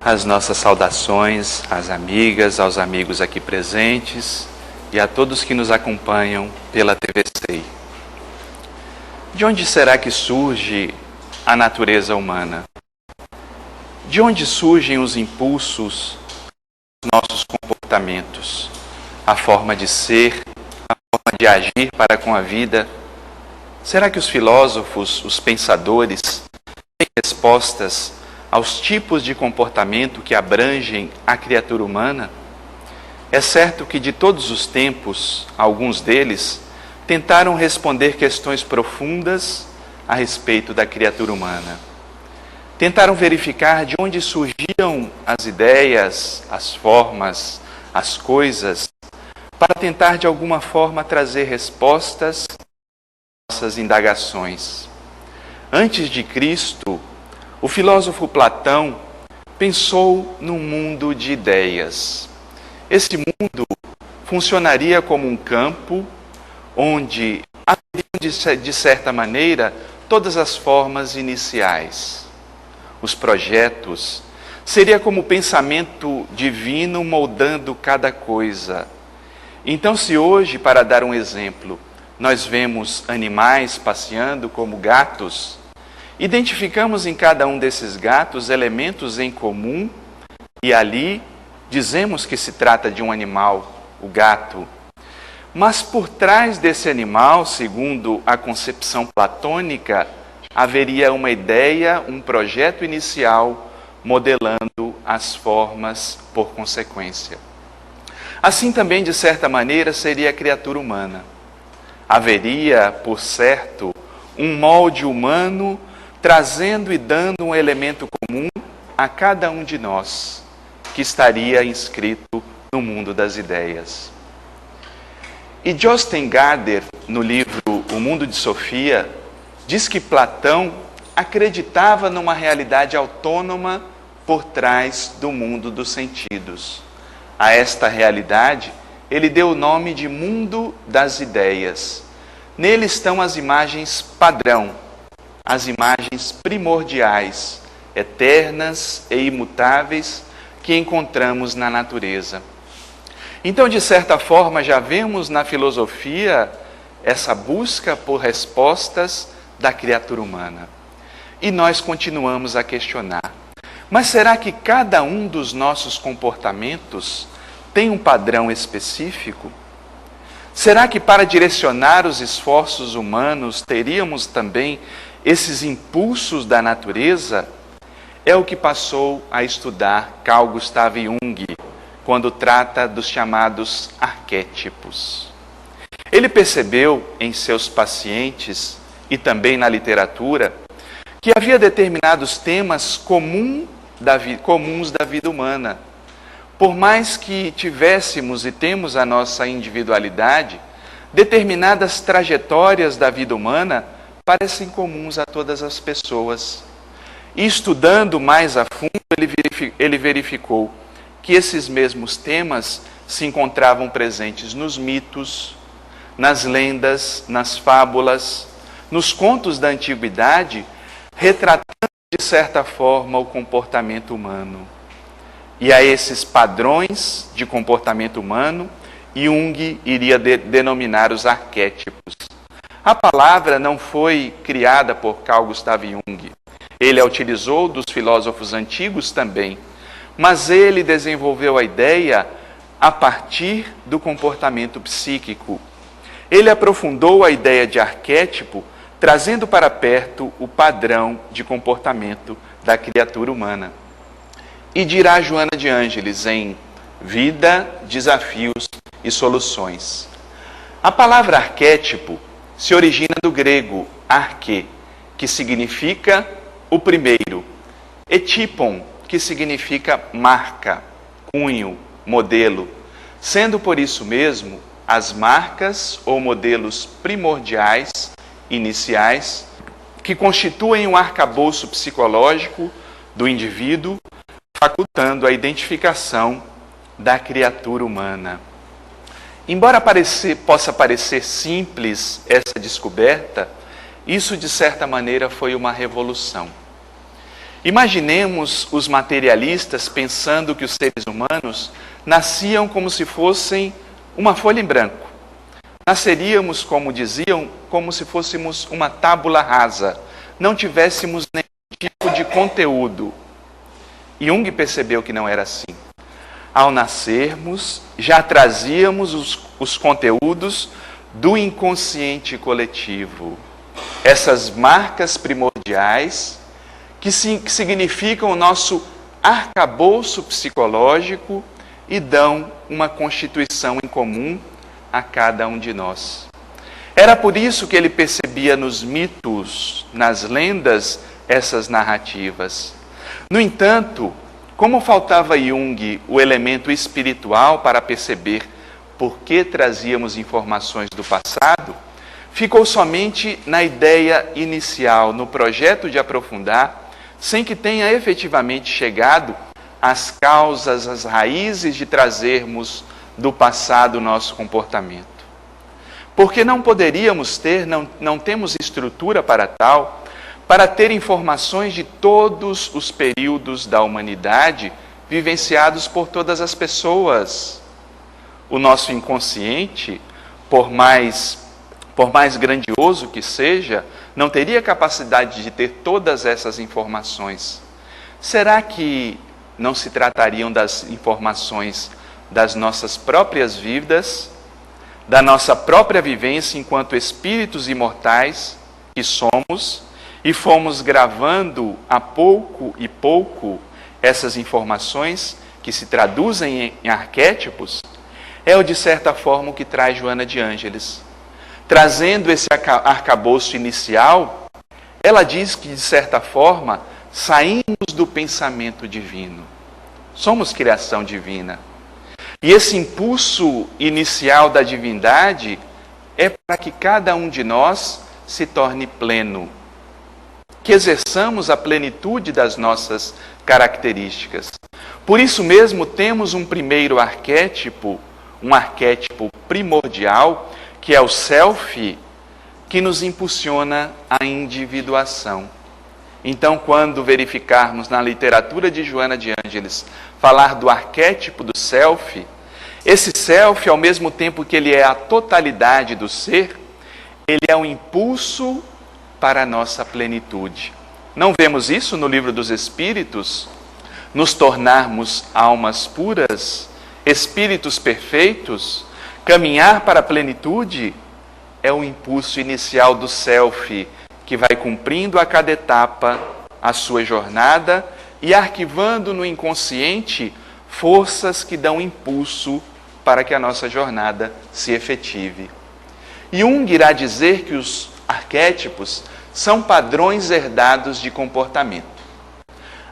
As nossas saudações às amigas, aos amigos aqui presentes e a todos que nos acompanham pela TV SEI. De onde será que surge a natureza humana? De onde surgem os impulsos dos nossos comportamentos? A forma de ser, a forma de agir para com a vida? Será que os filósofos, os pensadores, têm respostas aos tipos de comportamento que abrangem a criatura humana? É certo que de todos os tempos, alguns deles tentaram responder questões profundas a respeito da criatura humana. Tentaram verificar de onde surgiam as ideias, as formas, as coisas, para tentar de alguma forma trazer respostas às nossas indagações. Antes de Cristo, o filósofo Platão pensou num mundo de ideias. Esse mundo funcionaria como um campo onde haveriam, de certa maneira, todas as formas iniciais. Os projetos seria como o pensamento divino moldando cada coisa. Então, se hoje, para dar um exemplo, nós vemos animais passeando como gatos, identificamos em cada um desses gatos elementos em comum e ali dizemos que se trata de um animal, o gato. Mas por trás desse animal, segundo a concepção platônica, haveria uma ideia, um projeto inicial modelando as formas por consequência. Assim também, de certa maneira, seria a criatura humana. Haveria, por certo, um molde humano trazendo e dando um elemento comum a cada um de nós, que estaria inscrito no mundo das ideias. E Jostein Gaarder, no livro O Mundo de Sofia, diz que Platão acreditava numa realidade autônoma por trás do mundo dos sentidos. A esta realidade, ele deu o nome de mundo das ideias. Nele estão as imagens padrão, as imagens primordiais, eternas e imutáveis que encontramos na natureza. Então, de certa forma, já vemos na filosofia essa busca por respostas da criatura humana. E nós continuamos a questionar. Mas será que cada um dos nossos comportamentos tem um padrão específico? Será que para direcionar os esforços humanos teríamos também esses impulsos da natureza? É o que passou a estudar Carl Gustav Jung, quando trata dos chamados arquétipos. Ele percebeu em seus pacientes e também na literatura que havia determinados temas comuns da vida humana. Por mais que tivéssemos e temos a nossa individualidade, determinadas trajetórias da vida humana parecem comuns a todas as pessoas. E estudando mais a fundo, ele verificou que esses mesmos temas se encontravam presentes nos mitos, nas lendas, nas fábulas, nos contos da antiguidade, retratando de certa forma o comportamento humano. E a esses padrões de comportamento humano, Jung iria denominar os arquétipos. A palavra não foi criada por Carl Gustav Jung. Ele a utilizou dos filósofos antigos também, mas ele desenvolveu a ideia a partir do comportamento psíquico. Ele aprofundou a ideia de arquétipo, trazendo para perto o padrão de comportamento da criatura humana. E dirá Joana de Ângeles em Vida, Desafios e Soluções. A palavra arquétipo se origina do grego arque, que significa o primeiro, e typon, que significa marca, cunho, modelo, sendo por isso mesmo as marcas ou modelos primordiais, iniciais, que constituem um arcabouço psicológico do indivíduo, facultando a identificação da criatura humana. Embora possa parecer simples essa descoberta, isso de certa maneira foi uma revolução. Imaginemos os materialistas pensando que os seres humanos nasciam como se fossem uma folha em branco. Nasceríamos, como diziam, como se fôssemos uma tábula rasa, não tivéssemos nenhum tipo de conteúdo. Jung percebeu que não era assim. Ao nascermos, já trazíamos os conteúdos do inconsciente coletivo. Essas marcas primordiais que significam o nosso arcabouço psicológico e dão uma constituição em comum a cada um de nós. Era por isso que ele percebia nos mitos, nas lendas, essas narrativas. No entanto, como faltava a Jung o elemento espiritual para perceber por que trazíamos informações do passado, ficou somente na ideia inicial, no projeto de aprofundar, sem que tenha efetivamente chegado às causas, às raízes de trazermos do passado o nosso comportamento. Porque não poderíamos ter, não temos estrutura para tal, para ter informações de todos os períodos da humanidade vivenciados por todas as pessoas. O nosso inconsciente, por mais grandioso que seja, não teria capacidade de ter todas essas informações. Será que não se tratariam das informações das nossas próprias vidas, da nossa própria vivência enquanto espíritos imortais que somos, e fomos gravando a pouco e pouco essas informações que se traduzem em arquétipos? É de certa forma o que traz Joana de Ângeles. Trazendo esse arcabouço inicial, ela diz que, de certa forma, saímos do pensamento divino. Somos criação divina. E esse impulso inicial da divindade é para que cada um de nós se torne pleno, que exerçamos a plenitude das nossas características. Por isso mesmo temos um primeiro arquétipo, um arquétipo primordial, que é o self, que nos impulsiona à individuação. Então, quando verificarmos na literatura de Joana de Ângeles falar do arquétipo do self, esse self, ao mesmo tempo que ele é a totalidade do ser, ele é um impulso para a nossa plenitude. Não vemos isso no Livro dos Espíritos? Nos tornarmos almas puras, espíritos perfeitos, caminhar para a plenitude é o impulso inicial do self, que vai cumprindo a cada etapa a sua jornada e arquivando no inconsciente forças que dão impulso para que a nossa jornada se efetive. Jung irá dizer que os arquétipos são padrões herdados de comportamento.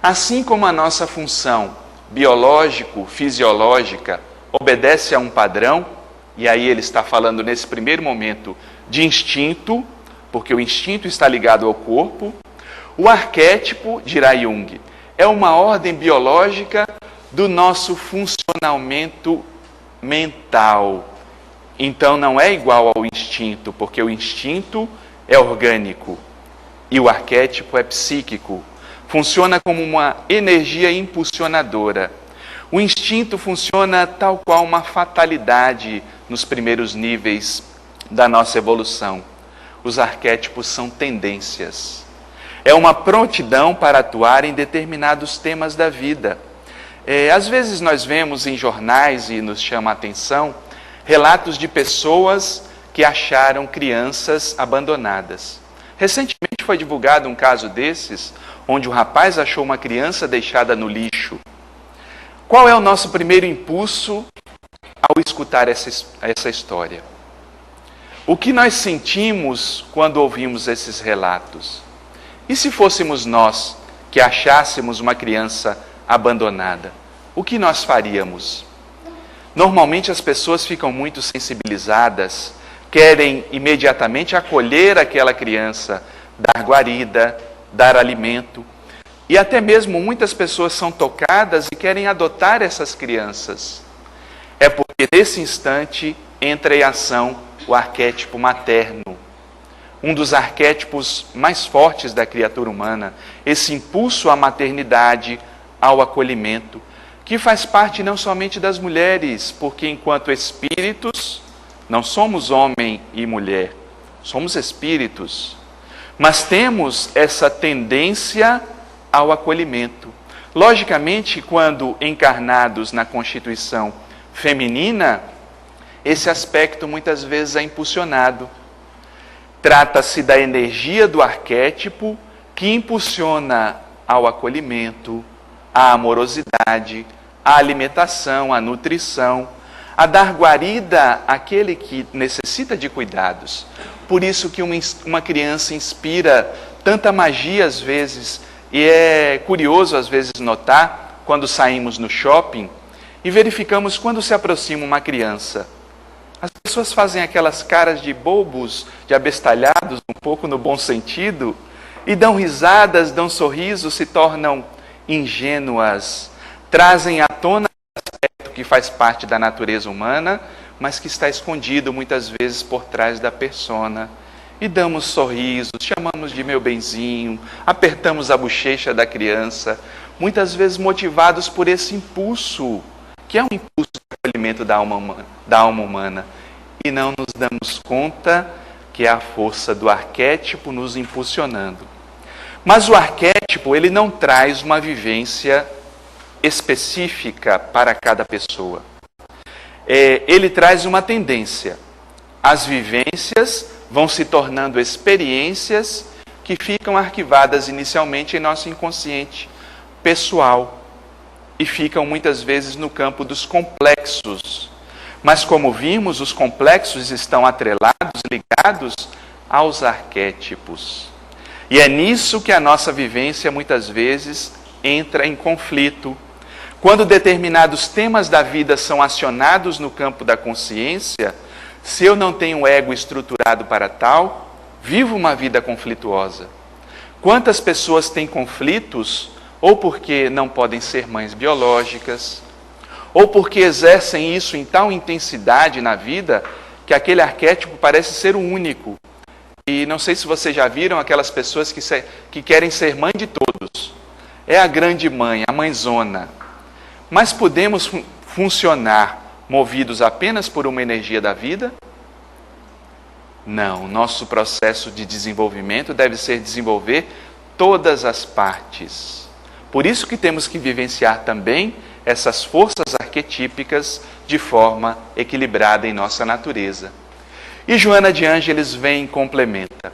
Assim como a nossa função biológico-fisiológica obedece a um padrão, e aí ele está falando nesse primeiro momento de instinto, porque o instinto está ligado ao corpo, o arquétipo, dirá Jung, é uma ordem biológica do nosso funcionamento mental. Então não é igual ao instinto, porque o instinto é orgânico e o arquétipo é psíquico. Funciona como uma energia impulsionadora. O instinto funciona tal qual uma fatalidade nos primeiros níveis da nossa evolução. Os arquétipos são tendências. É uma prontidão para atuar em determinados temas da vida. Às vezes nós vemos em jornais, e nos chama a atenção, relatos de pessoas que acharam crianças abandonadas. Recentemente foi divulgado um caso desses, onde um rapaz achou uma criança deixada no lixo. Qual é o nosso primeiro impulso ao escutar essa história? O que nós sentimos quando ouvimos esses relatos? E se fôssemos nós que achássemos uma criança abandonada, o que nós faríamos? Normalmente as pessoas ficam muito sensibilizadas, querem imediatamente acolher aquela criança, dar guarida, dar alimento. E até mesmo muitas pessoas são tocadas e querem adotar essas crianças. É porque nesse instante entra em ação o arquétipo materno. um dos arquétipos mais fortes da criatura humana, esse impulso à maternidade, ao acolhimento, que faz parte não somente das mulheres, porque enquanto espíritos, não somos homem e mulher, somos espíritos, mas temos essa tendência ao acolhimento. Logicamente, quando encarnados na constituição feminina, esse aspecto muitas vezes é impulsionado. Trata-se da energia do arquétipo que impulsiona ao acolhimento, à amorosidade, à alimentação, à nutrição, a dar guarida àquele que necessita de cuidados. Por isso que uma criança inspira tanta magia às vezes, e é curioso às vezes notar, quando saímos no shopping, e verificamos quando se aproxima uma criança. As pessoas fazem aquelas caras de bobos, de abestalhados, um pouco no bom sentido, e dão risadas, dão sorrisos, se tornam ingênuas, trazem à tona um aspecto que faz parte da natureza humana, mas que está escondido muitas vezes por trás da persona. E damos sorrisos, chamamos de meu benzinho, apertamos a bochecha da criança, muitas vezes motivados por esse impulso, que é um impulso de acolhimento da alma humana. E não nos damos conta que é a força do arquétipo nos impulsionando. Mas o arquétipo, ele não traz uma vivência específica para cada pessoa. Ele traz uma tendência. As vivências vão se tornando experiências que ficam arquivadas inicialmente em nosso inconsciente pessoal e ficam muitas vezes no campo dos complexos. Mas como vimos, os complexos estão atrelados, ligados aos arquétipos. E é nisso que a nossa vivência muitas vezes entra em conflito. Quando determinados temas da vida são acionados no campo da consciência, se eu não tenho ego estruturado para tal, vivo uma vida conflituosa. Quantas pessoas têm conflitos, ou porque não podem ser mães biológicas, ou porque exercem isso em tal intensidade na vida, que aquele arquétipo parece ser o único. E não sei se vocês já viram aquelas pessoas que querem ser mãe de todos. É a grande mãe, a mãezona. Mas podemos funcionar movidos apenas por uma energia da vida? Não, nosso processo de desenvolvimento deve ser desenvolver todas as partes. Por isso que temos que vivenciar também essas forças arquetípicas de forma equilibrada em nossa natureza. E Joana de Ângeles vem e complementa.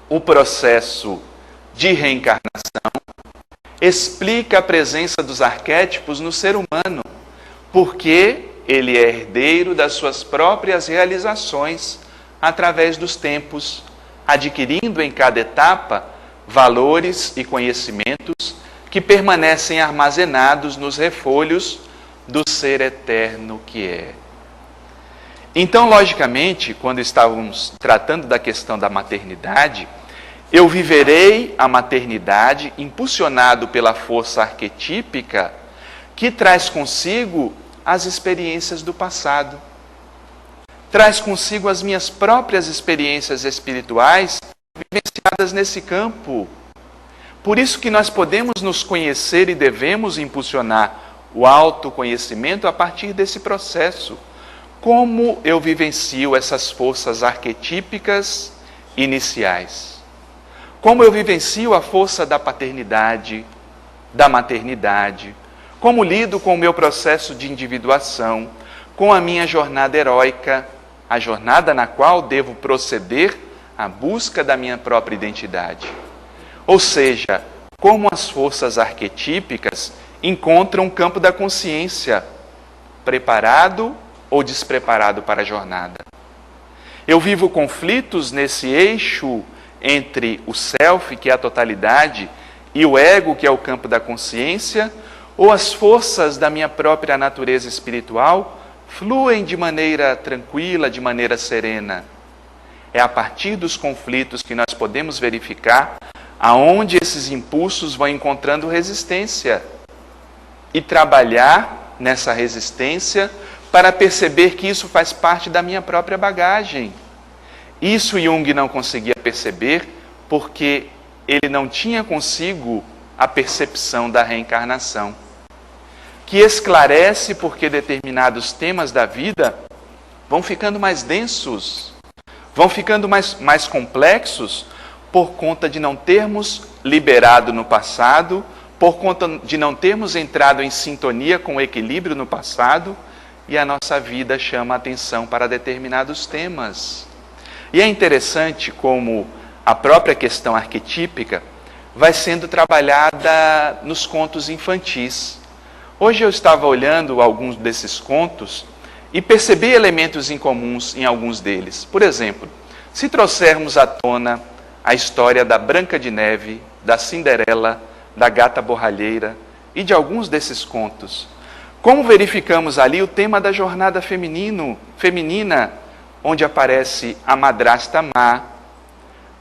O processo de reencarnação explica a presença dos arquétipos no ser humano, porque ele é herdeiro das suas próprias realizações através dos tempos, adquirindo em cada etapa valores e conhecimentos que permanecem armazenados nos refolhos do ser eterno que é. Então, logicamente, quando estávamos tratando da questão da maternidade, eu viverei a maternidade impulsionado pela força arquetípica que traz consigo as experiências do passado. Traz consigo as minhas próprias experiências espirituais vivenciadas nesse campo. Por isso que nós podemos nos conhecer e devemos impulsionar o autoconhecimento a partir desse processo. Como eu vivencio essas forças arquetípicas iniciais? Como eu vivencio a força da paternidade, da maternidade? Como lido com o meu processo de individuação, com a minha jornada heróica, a jornada na qual devo proceder à busca da minha própria identidade? Ou seja, como as forças arquetípicas encontram o campo da consciência, preparado ou despreparado para a jornada. Eu vivo conflitos nesse eixo entre o self, que é a totalidade, e o ego, que é o campo da consciência, ou as forças da minha própria natureza espiritual fluem de maneira tranquila, de maneira serena. É a partir dos conflitos que nós podemos verificar aonde esses impulsos vão encontrando resistência e trabalhar nessa resistência para perceber que isso faz parte da minha própria bagagem. Isso Jung não conseguia perceber porque ele não tinha consigo a percepção da reencarnação, que esclarece porque determinados temas da vida vão ficando mais densos, vão ficando mais complexos por conta de não termos liberado no passado, por conta de não termos entrado em sintonia com o equilíbrio no passado, e a nossa vida chama a atenção para determinados temas. E é interessante como a própria questão arquetípica vai sendo trabalhada nos contos infantis. Hoje eu estava olhando alguns desses contos e percebi elementos incomuns em alguns deles. Por exemplo, se trouxermos à tona a história da Branca de Neve, da Cinderela, da Gata Borralheira e de alguns desses contos, como verificamos ali o tema da jornada feminina, onde aparece a madrasta má,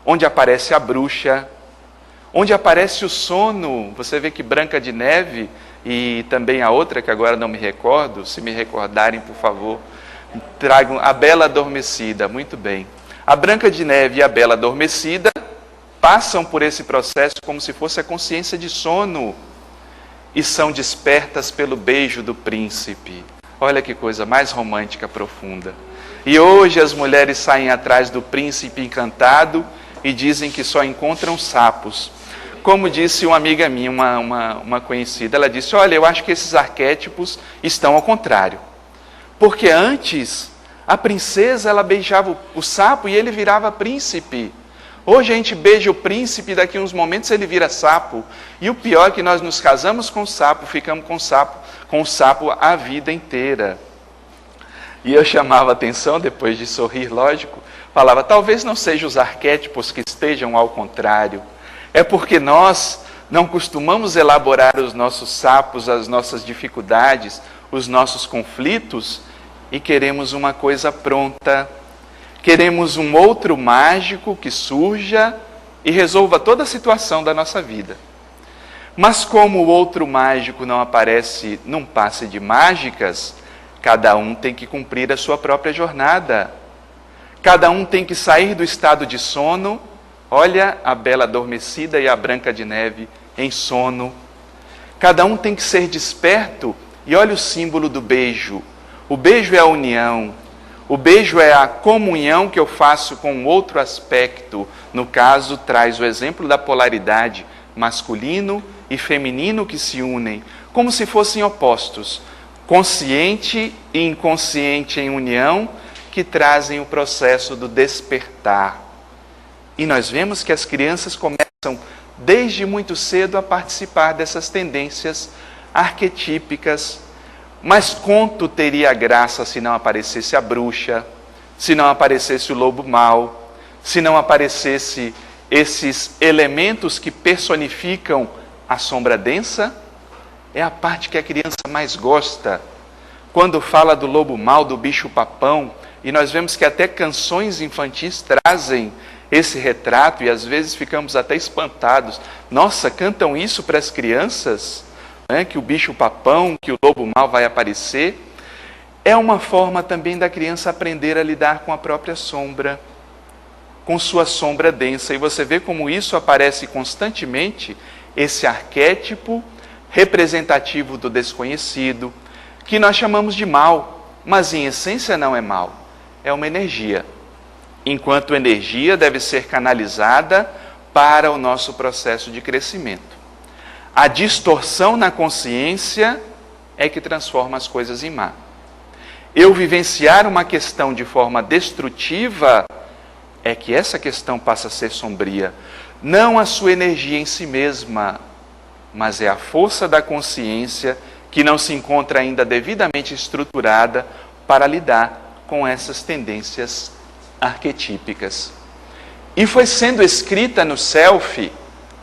onde aparece a bruxa, onde aparece o sono. Você vê que Branca de Neve e também a outra, que agora não me recordo, se me recordarem, por favor, tragam a Bela Adormecida. Muito bem. A Branca de Neve e a Bela Adormecida passam por esse processo como se fosse a consciência de sono e são despertas pelo beijo do príncipe. Olha que coisa mais romântica, profunda. E hoje as mulheres saem atrás do príncipe encantado e dizem que só encontram sapos. Como disse uma amiga minha, uma conhecida, ela disse, olha, eu acho que esses arquétipos estão ao contrário. Porque antes, a princesa, ela beijava o sapo e ele virava príncipe. Hoje a gente beija o príncipe e daqui a uns momentos ele vira sapo. E o pior é que nós nos casamos com o sapo, ficamos com o sapo a vida inteira. E eu chamava a atenção, depois de sorrir, lógico, falava, talvez não sejam os arquétipos que estejam ao contrário. É porque nós não costumamos elaborar os nossos sapos, as nossas dificuldades, os nossos conflitos, e queremos uma coisa pronta. Queremos um outro mágico que surja e resolva toda a situação da nossa vida. Mas como o outro mágico não aparece num passe de mágicas, cada um tem que cumprir a sua própria jornada. Cada um tem que sair do estado de sono. Olha a Bela Adormecida e a Branca de Neve em sono. Cada um tem que ser desperto. E olha o símbolo do beijo. O beijo é a união. O beijo é a comunhão que eu faço com outro aspecto. No caso, traz o exemplo da polaridade masculino e feminino que se unem, como se fossem opostos. Consciente e inconsciente em união, que trazem o processo do despertar. E nós vemos que as crianças começam desde muito cedo a participar dessas tendências arquetípicas. Mas quanto teria graça se não aparecesse a bruxa, se não aparecesse o lobo mau, se não aparecesse esses elementos que personificam a sombra densa? É a parte que a criança mais gosta. Quando fala do lobo mau, do bicho-papão, e nós vemos que até canções infantis trazem esse retrato, e às vezes ficamos até espantados. Nossa, cantam isso para as crianças? Que o bicho-papão, que o lobo mau vai aparecer. É uma forma também da criança aprender a lidar com a própria sombra, com sua sombra densa. E você vê como isso aparece constantemente, esse arquétipo representativo do desconhecido, que nós chamamos de mal, mas em essência não é mal, é uma energia. Enquanto energia deve ser canalizada para o nosso processo de crescimento. A distorção na consciência é que transforma as coisas em má. Eu vivenciar uma questão de forma destrutiva é que essa questão passa a ser sombria. Não a sua energia em si mesma, mas é a força da consciência que não se encontra ainda devidamente estruturada para lidar com essas tendências arquetípicas. E foi sendo escrita no self,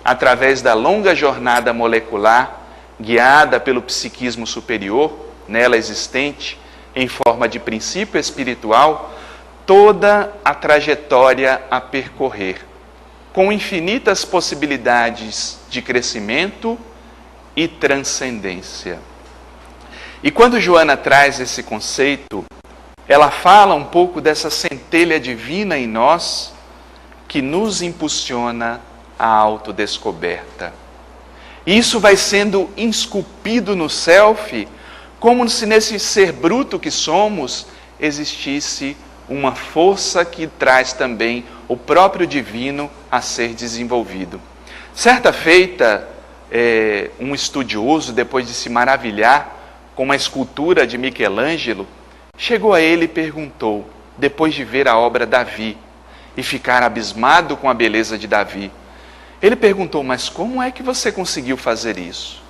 através da longa jornada molecular, guiada pelo psiquismo superior, nela existente, em forma de princípio espiritual, toda a trajetória a percorrer, com infinitas possibilidades de crescimento e transcendência. E quando Joana traz esse conceito, ela fala um pouco dessa centelha divina em nós que nos impulsiona à autodescoberta. E isso vai sendo esculpido no self, como se nesse ser bruto que somos existisse uma força que traz também o próprio divino a ser desenvolvido. Certa feita, um estudioso, depois de se maravilhar com uma escultura de Michelangelo, chegou a ele e perguntou, depois de ver a obra Davi e ficar abismado com a beleza de Davi, ele perguntou, mas como é que você conseguiu fazer isso?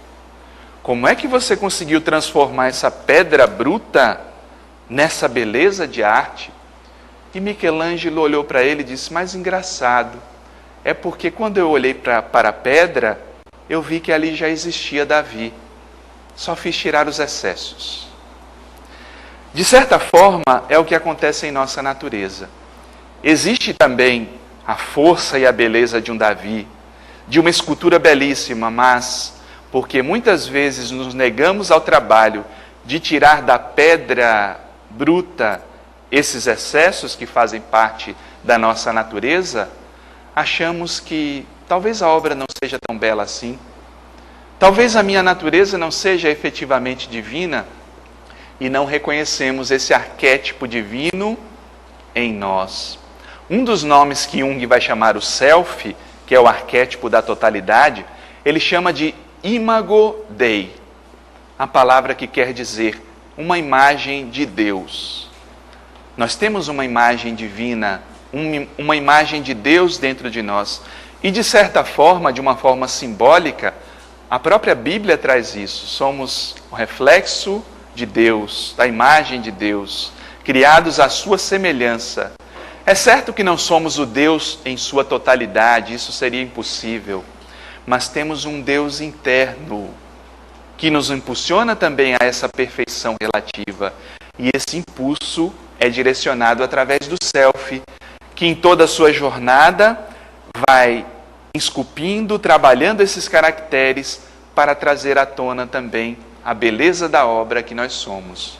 Como é que você conseguiu transformar essa pedra bruta nessa beleza de arte? E Michelangelo olhou para ele e disse, mas engraçado, é porque quando eu olhei para a pedra, eu vi que ali já existia Davi. Só fiz tirar os excessos. De certa forma, é o que acontece em nossa natureza. Existe também a força e a beleza de um Davi, de uma escultura belíssima, mas porque muitas vezes nos negamos ao trabalho de tirar da pedra bruta esses excessos que fazem parte da nossa natureza, achamos que talvez a obra não seja tão bela assim, talvez a minha natureza não seja efetivamente divina, e não reconhecemos esse arquétipo divino em nós. Um dos nomes que Jung vai chamar o self, que é o arquétipo da totalidade, ele chama de imago Dei, a palavra que quer dizer uma imagem de Deus. Nós temos uma imagem divina, uma imagem de Deus dentro de nós. E de certa forma, de uma forma simbólica, a própria Bíblia traz isso. Somos o reflexo de Deus, da imagem de Deus, criados à sua semelhança. É certo que não somos o Deus em sua totalidade, isso seria impossível, mas temos um Deus interno que nos impulsiona também a essa perfeição relativa. E esse impulso é direcionado através do self, que em toda a sua jornada vai esculpindo, trabalhando esses caracteres para trazer à tona também a beleza da obra que nós somos.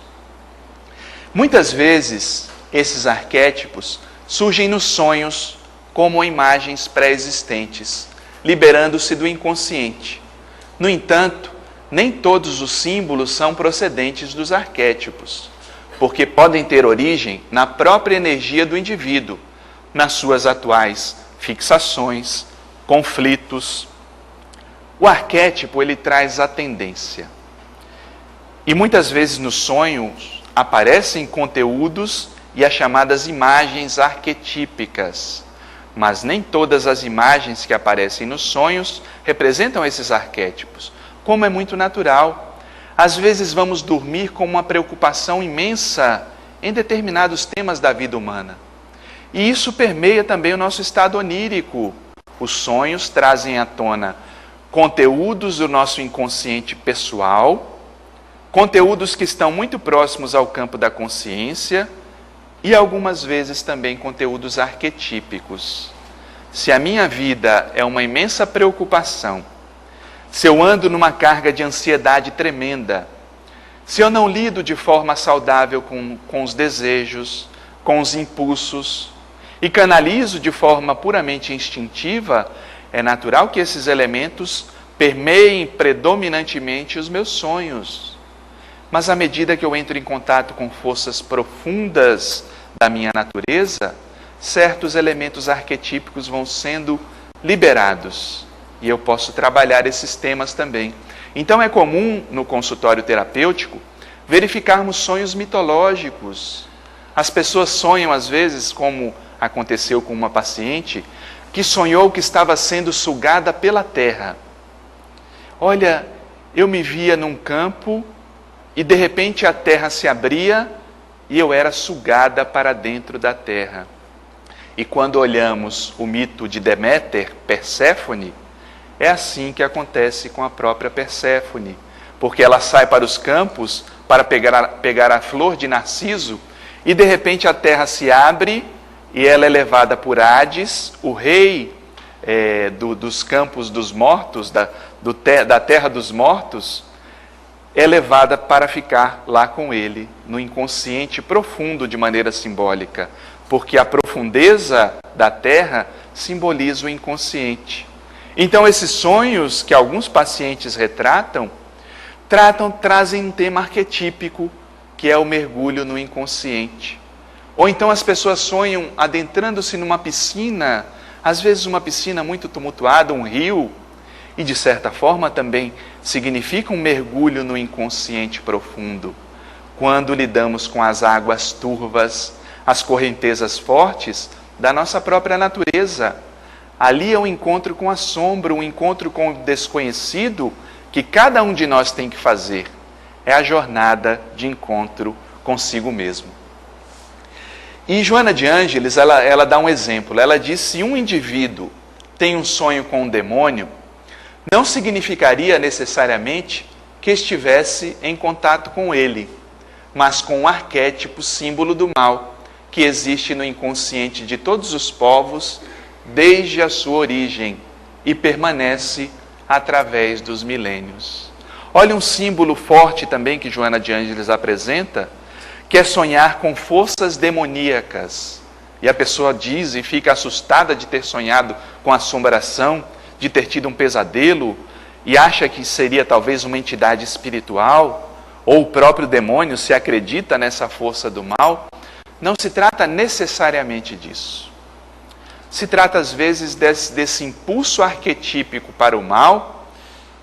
Muitas vezes, esses arquétipos surgem nos sonhos como imagens pré-existentes, liberando-se do inconsciente. No entanto, nem todos os símbolos são procedentes dos arquétipos, porque podem ter origem na própria energia do indivíduo, nas suas atuais fixações, conflitos. O arquétipo, ele traz a tendência. E muitas vezes nos sonhos aparecem conteúdos e as chamadas imagens arquetípicas. Mas nem todas as imagens que aparecem nos sonhos representam esses arquétipos, como é muito natural. Às vezes vamos dormir com uma preocupação imensa em determinados temas da vida humana. E isso permeia também o nosso estado onírico. Os sonhos trazem à tona conteúdos do nosso inconsciente pessoal, conteúdos que estão muito próximos ao campo da consciência e algumas vezes também conteúdos arquetípicos. Se a minha vida é uma imensa preocupação, se eu ando numa carga de ansiedade tremenda, se eu não lido de forma saudável com os desejos, com os impulsos, e canalizo de forma puramente instintiva, é natural que esses elementos permeiem predominantemente os meus sonhos. Mas à medida que eu entro em contato com forças profundas da minha natureza, certos elementos arquetípicos vão sendo liberados. E eu posso trabalhar esses temas também. Então é comum, no consultório terapêutico, verificarmos sonhos mitológicos. As pessoas sonham, às vezes, como aconteceu com uma paciente, que sonhou que estava sendo sugada pela terra. Olha, eu me via num campo e de repente a terra se abria e eu era sugada para dentro da terra. E quando olhamos o mito de Deméter, Perséfone, é assim que acontece com a própria Perséfone, porque ela sai para os campos para pegar a flor de Narciso e de repente a terra se abre e ela é levada por Hades, o rei dos campos dos mortos, da terra dos mortos, é levada para ficar lá com ele, no inconsciente profundo de maneira simbólica, porque a profundeza da terra simboliza o inconsciente. Então, esses sonhos que alguns pacientes retratam, trazem um tema arquetípico, que é o mergulho no inconsciente. Ou então as pessoas sonham adentrando-se numa piscina, às vezes uma piscina muito tumultuada, um rio, e de certa forma também significa um mergulho no inconsciente profundo, quando lidamos com as águas turvas, as correntezas fortes da nossa própria natureza. Ali é um encontro com a sombra, um encontro com o desconhecido, que cada um de nós tem que fazer. É a jornada de encontro consigo mesmo. E Joana de Ângeles, ela dá um exemplo. Ela diz: se um indivíduo tem um sonho com um demônio, não significaria necessariamente que estivesse em contato com ele, mas com o arquétipo símbolo do mal, que existe no inconsciente de todos os povos, desde a sua origem, e permanece através dos milênios. Olha um símbolo forte também que Joana de Ângeles apresenta, que é sonhar com forças demoníacas. E a pessoa diz e fica assustada de ter sonhado com assombração, de ter tido um pesadelo, e acha que seria talvez uma entidade espiritual, ou o próprio demônio, se acredita nessa força do mal. Não se trata necessariamente disso. Se trata às vezes desse impulso arquetípico para o mal,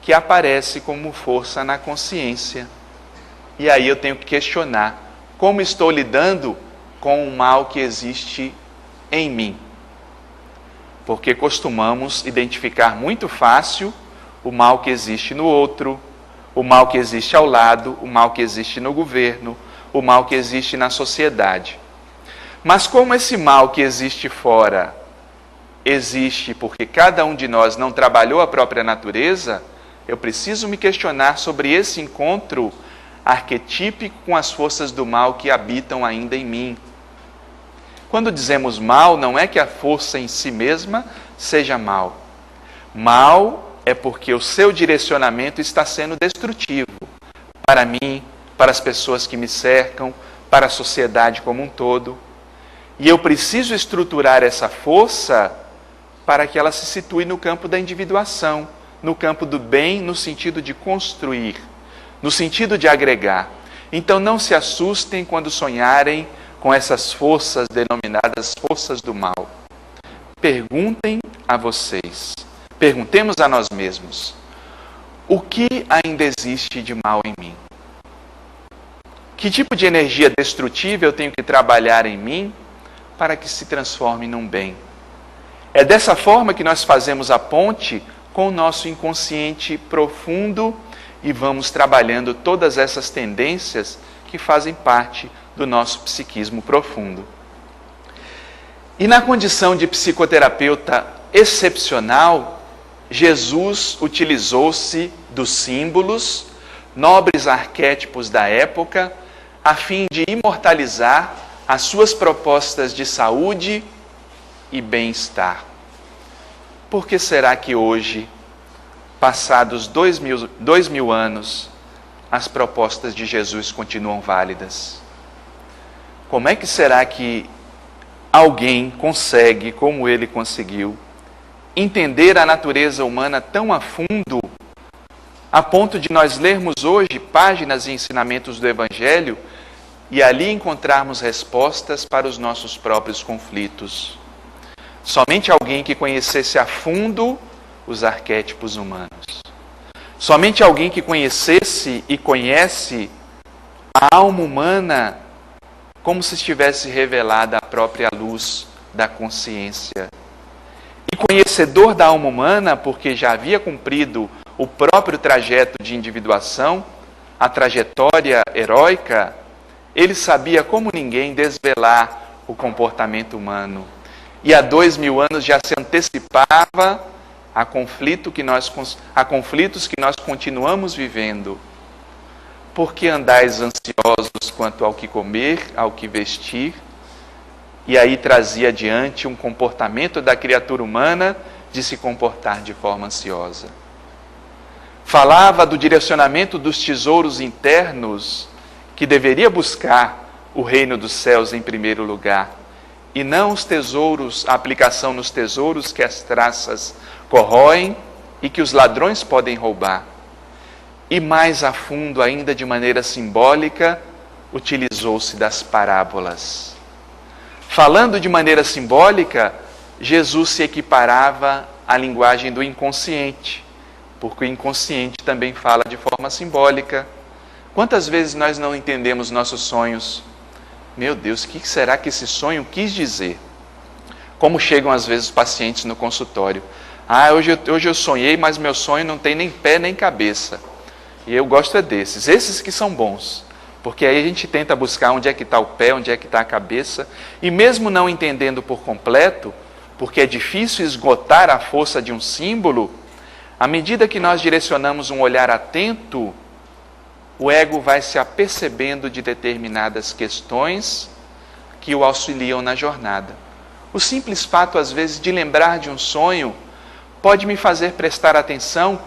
que aparece como força na consciência. E aí eu tenho que questionar: como estou lidando com o mal que existe em mim? Porque costumamos identificar muito fácil o mal que existe no outro, o mal que existe ao lado, o mal que existe no governo, o mal que existe na sociedade. Mas como esse mal que existe fora existe porque cada um de nós não trabalhou a própria natureza, eu preciso me questionar sobre esse encontro arquetípico com as forças do mal que habitam ainda em mim. Quando dizemos mal, não é que a força em si mesma seja mal. Mal é porque o seu direcionamento está sendo destrutivo para mim, para as pessoas que me cercam, para a sociedade como um todo. E eu preciso estruturar essa força para que ela se situe no campo da individuação, no campo do bem, no sentido de construir, no sentido de agregar. Então não se assustem quando sonharem com essas forças denominadas forças do mal. Perguntem a vocês, perguntemos a nós mesmos: o que ainda existe de mal em mim? Que tipo de energia destrutiva eu tenho que trabalhar em mim para que se transforme num bem? É dessa forma que nós fazemos a ponte com o nosso inconsciente profundo e vamos trabalhando todas essas tendências que fazem parte do nosso psiquismo profundo. E na condição de psicoterapeuta excepcional, Jesus utilizou-se dos símbolos, nobres arquétipos da época, a fim de imortalizar as suas propostas de saúde e bem-estar. Por que será que hoje, passados 2000 anos, as propostas de Jesus continuam válidas? Como é que será que alguém consegue, como ele conseguiu, entender a natureza humana tão a fundo, a ponto de nós lermos hoje páginas e ensinamentos do Evangelho e ali encontrarmos respostas para os nossos próprios conflitos? Somente alguém que conhecesse a fundo os arquétipos humanos. Somente alguém que conhecesse e conhece a alma humana como se estivesse revelada a própria luz da consciência. E conhecedor da alma humana, porque já havia cumprido o próprio trajeto de individuação, a trajetória heróica, ele sabia como ninguém desvelar o comportamento humano. E há 2000 anos já se antecipava a conflitos que nós continuamos vivendo. Por que andais ansiosos quanto ao que comer, ao que vestir? E aí trazia adiante um comportamento da criatura humana de se comportar de forma ansiosa. falava do direcionamento dos tesouros internos, que deveria buscar o reino dos céus em primeiro lugar, e não os tesouros, a aplicação nos tesouros que as traças corroem e que os ladrões podem roubar. E mais a fundo, ainda de maneira simbólica, utilizou-se das parábolas. Falando de maneira simbólica, Jesus se equiparava à linguagem do inconsciente, porque o inconsciente também fala de forma simbólica. Quantas vezes nós não entendemos nossos sonhos? Meu Deus, o que será que esse sonho quis dizer? Como chegam às vezes os pacientes no consultório. Hoje eu sonhei, mas meu sonho não tem nem pé nem cabeça. E eu gosto desses. Esses que são bons. Porque aí a gente tenta buscar onde é que está o pé, onde é que está a cabeça. E mesmo não entendendo por completo, porque é difícil esgotar a força de um símbolo, à medida que nós direcionamos um olhar atento, o ego vai se apercebendo de determinadas questões que o auxiliam na jornada. O simples fato, às vezes, de lembrar de um sonho pode me fazer prestar atenção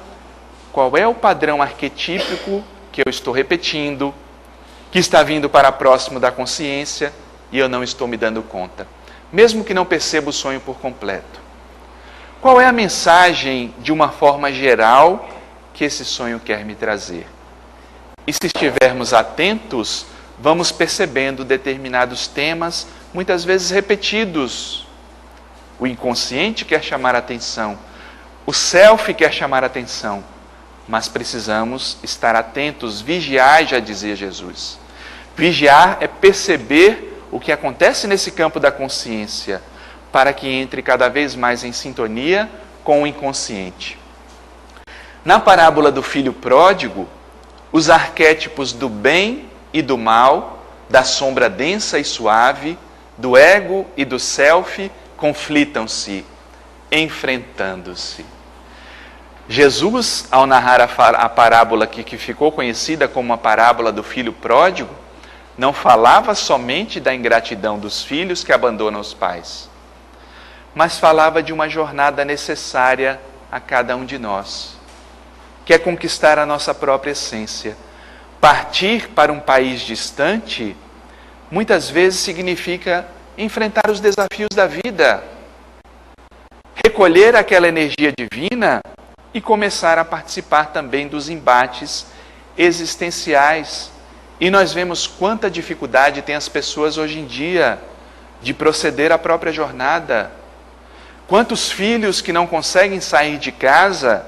qual é o padrão arquetípico que eu estou repetindo, que está vindo para próximo da consciência e eu não estou me dando conta, mesmo que não perceba o sonho por completo. Qual é a mensagem, de uma forma geral, que esse sonho quer me trazer? E se estivermos atentos, vamos percebendo determinados temas, muitas vezes repetidos. O inconsciente quer chamar a atenção, o self quer chamar a atenção, mas precisamos estar atentos, vigiar, já dizia Jesus. Vigiar é perceber o que acontece nesse campo da consciência, para que entre cada vez mais em sintonia com o inconsciente. Na parábola do filho pródigo, os arquétipos do bem e do mal, da sombra densa e suave, do ego e do self, conflitam-se, enfrentando-se. Jesus, ao narrar a parábola que ficou conhecida como a parábola do filho pródigo, não falava somente da ingratidão dos filhos que abandonam os pais, mas falava de uma jornada necessária a cada um de nós, que é conquistar a nossa própria essência. Partir para um país distante, muitas vezes significa enfrentar os desafios da vida, recolher aquela energia divina e começar a participar também dos embates existenciais. E nós vemos quanta dificuldade tem as pessoas hoje em dia de proceder à própria jornada. Quantos filhos que não conseguem sair de casa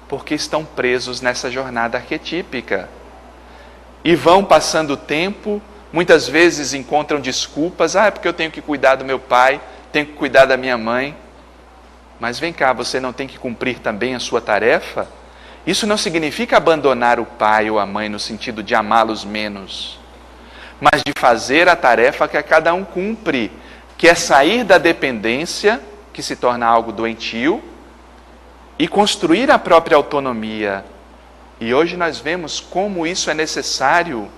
porque estão presos nessa jornada arquetípica. E vão passando o tempo, muitas vezes encontram desculpas. É porque eu tenho que cuidar do meu pai, tenho que cuidar da minha mãe. Mas vem cá, você não tem que cumprir também a sua tarefa? Isso não significa abandonar o pai ou a mãe no sentido de amá-los menos, mas de fazer a tarefa que a cada um cumpre, que é sair da dependência, que se torna algo doentio, e construir a própria autonomia. E hoje nós vemos como isso é necessário.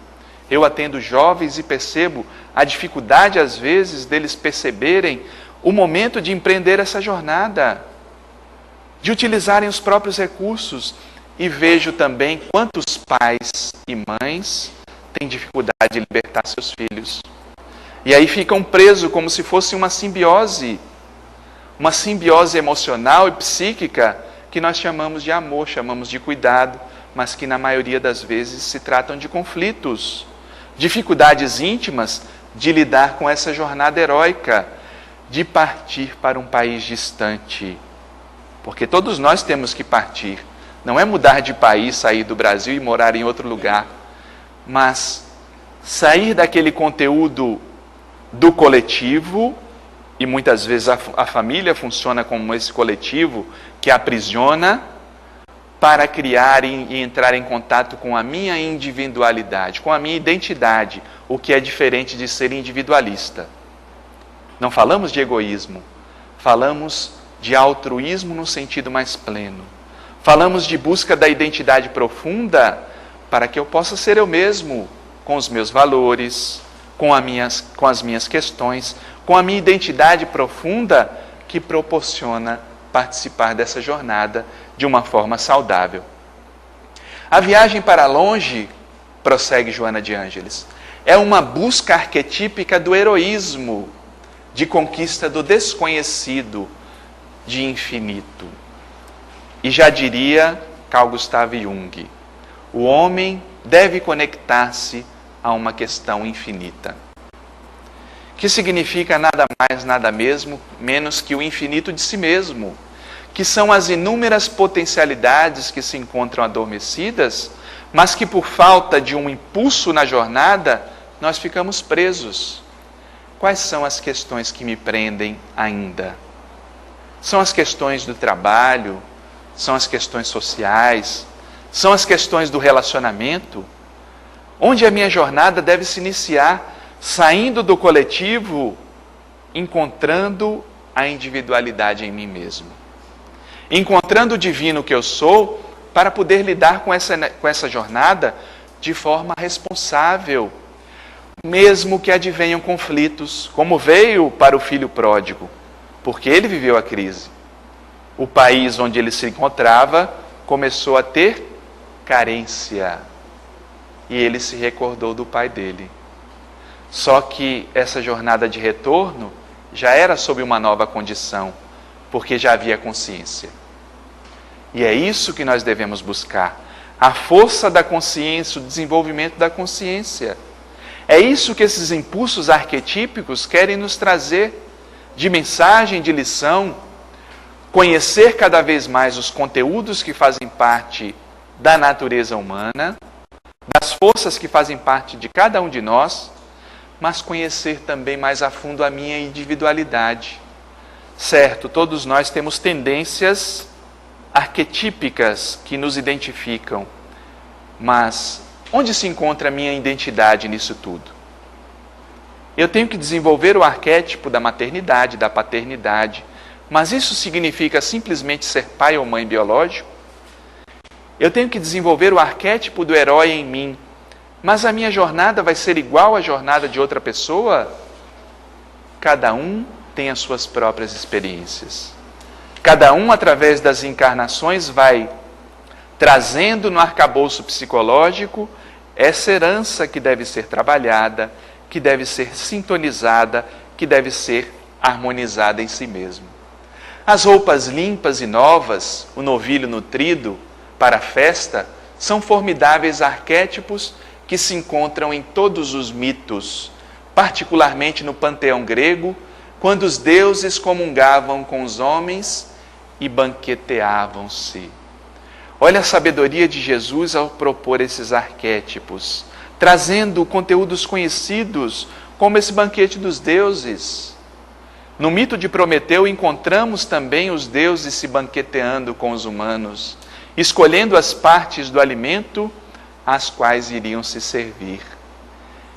Eu atendo jovens e percebo a dificuldade, às vezes, deles perceberem o momento de empreender essa jornada, de utilizarem os próprios recursos. E vejo também quantos pais e mães têm dificuldade de libertar seus filhos. E aí ficam presos como se fosse uma simbiose emocional e psíquica, que nós chamamos de amor, chamamos de cuidado, mas que na maioria das vezes se tratam de conflitos, dificuldades íntimas de lidar com essa jornada heróica, de partir para um país distante. Porque todos nós temos que partir. Não é mudar de país, sair do Brasil e morar em outro lugar, mas sair daquele conteúdo do coletivo, e muitas vezes a família funciona como esse coletivo que aprisiona, para criar e entrar em contato com a minha individualidade, com a minha identidade, o que é diferente de ser individualista. Não falamos de egoísmo, falamos de altruísmo no sentido mais pleno. Falamos de busca da identidade profunda para que eu possa ser eu mesmo, com os meus valores, com as minhas questões, com a minha identidade profunda que proporciona participar dessa jornada de uma forma saudável. A viagem para longe, prossegue Joana de Ângeles, é uma busca arquetípica do heroísmo, de conquista do desconhecido, de infinito. E já diria Carl Gustav Jung, o homem deve conectar-se a uma questão infinita, que significa nada mais, nada menos que o infinito de si mesmo, que são as inúmeras potencialidades que se encontram adormecidas, mas que por falta de um impulso na jornada, nós ficamos presos. Quais são as questões que me prendem ainda? São as questões do trabalho, são as questões sociais, são as questões do relacionamento, onde a minha jornada deve se iniciar, saindo do coletivo, encontrando a individualidade em mim mesmo. Encontrando o divino que eu sou, para poder lidar com essa jornada de forma responsável, mesmo que advenham conflitos, como veio para o filho pródigo, porque ele viveu a crise. O país onde ele se encontrava começou a ter carência, e ele se recordou do pai dele. Só que essa jornada de retorno já era sob uma nova condição, porque já havia consciência. E é isso que nós devemos buscar, a força da consciência, o desenvolvimento da consciência. É isso que esses impulsos arquetípicos querem nos trazer, de mensagem, de lição, conhecer cada vez mais os conteúdos que fazem parte da natureza humana, das forças que fazem parte de cada um de nós, mas conhecer também mais a fundo a minha individualidade. Certo, todos nós temos tendências arquetípicas que nos identificam, mas onde se encontra a minha identidade nisso tudo? Eu tenho que desenvolver o arquétipo da maternidade, da paternidade, mas isso significa simplesmente ser pai ou mãe biológico? Eu tenho que desenvolver o arquétipo do herói em mim, mas a minha jornada vai ser igual à jornada de outra pessoa? Cada um tem as suas próprias experiências. Cada um, através das encarnações, vai trazendo no arcabouço psicológico essa herança que deve ser trabalhada, que deve ser sintonizada, que deve ser harmonizada em si mesmo. As roupas limpas e novas, o novilho nutrido para a festa, são formidáveis arquétipos que se encontram em todos os mitos, particularmente no panteão grego, quando os deuses comungavam com os homens e banqueteavam-se. Olha a sabedoria de Jesus ao propor esses arquétipos, trazendo conteúdos conhecidos, como esse banquete dos deuses. No mito de Prometeu encontramos também os deuses se banqueteando com os humanos, escolhendo as partes do alimento às quais iriam se servir.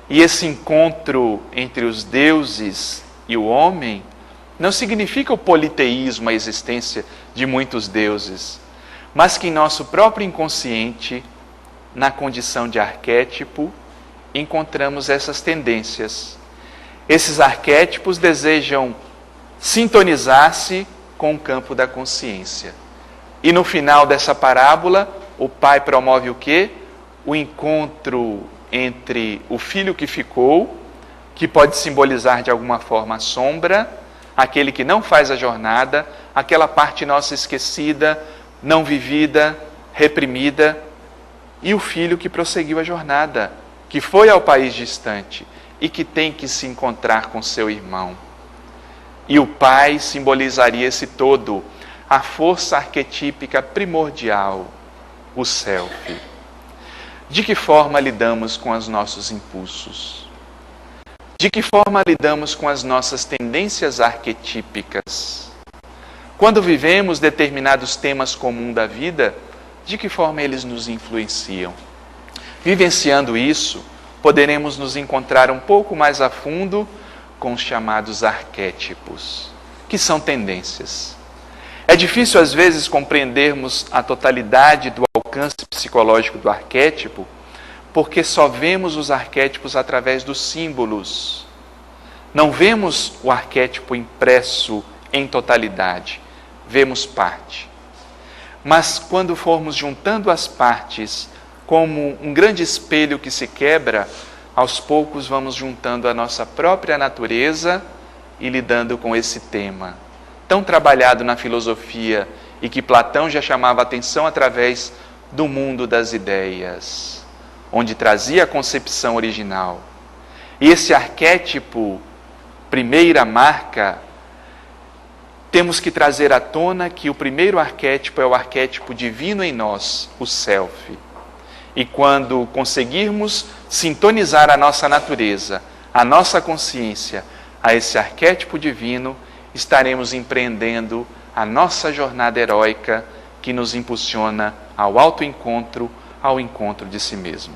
E esse encontro entre os deuses e o homem não significa o politeísmo, a existência de muitos deuses, mas que em nosso próprio inconsciente, na condição de arquétipo, encontramos essas tendências. Esses arquétipos desejam sintonizar-se com o campo da consciência. E no final dessa parábola, o pai promove o quê? O encontro entre o filho que ficou, que pode simbolizar de alguma forma a sombra, aquele que não faz a jornada, aquela parte nossa esquecida, não vivida, reprimida, e o filho que prosseguiu a jornada, que foi ao país distante e que tem que se encontrar com seu irmão. E o pai simbolizaria esse todo, a força arquetípica primordial, o self. De que forma lidamos com os nossos impulsos? De que forma lidamos com as nossas tendências arquetípicas? Quando vivemos determinados temas comuns da vida, de que forma eles nos influenciam? Vivenciando isso, poderemos nos encontrar um pouco mais a fundo com os chamados arquétipos, que são tendências. É difícil às vezes compreendermos a totalidade do alcance psicológico do arquétipo, porque só vemos os arquétipos através dos símbolos. Não vemos o arquétipo impresso em totalidade, vemos parte. Mas quando formos juntando as partes, como um grande espelho que se quebra, aos poucos vamos juntando a nossa própria natureza e lidando com esse tema, tão trabalhado na filosofia e que Platão já chamava a atenção através do mundo das ideias, onde trazia a concepção original. E esse arquétipo, primeira marca, temos que trazer à tona que o primeiro arquétipo é o arquétipo divino em nós, o Self. E quando conseguirmos sintonizar a nossa natureza, a nossa consciência, a esse arquétipo divino, estaremos empreendendo a nossa jornada heróica que nos impulsiona ao autoencontro, ao encontro de si mesmo.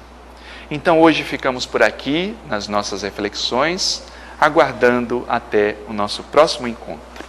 Então hoje ficamos por aqui nas nossas reflexões, aguardando até o nosso próximo encontro.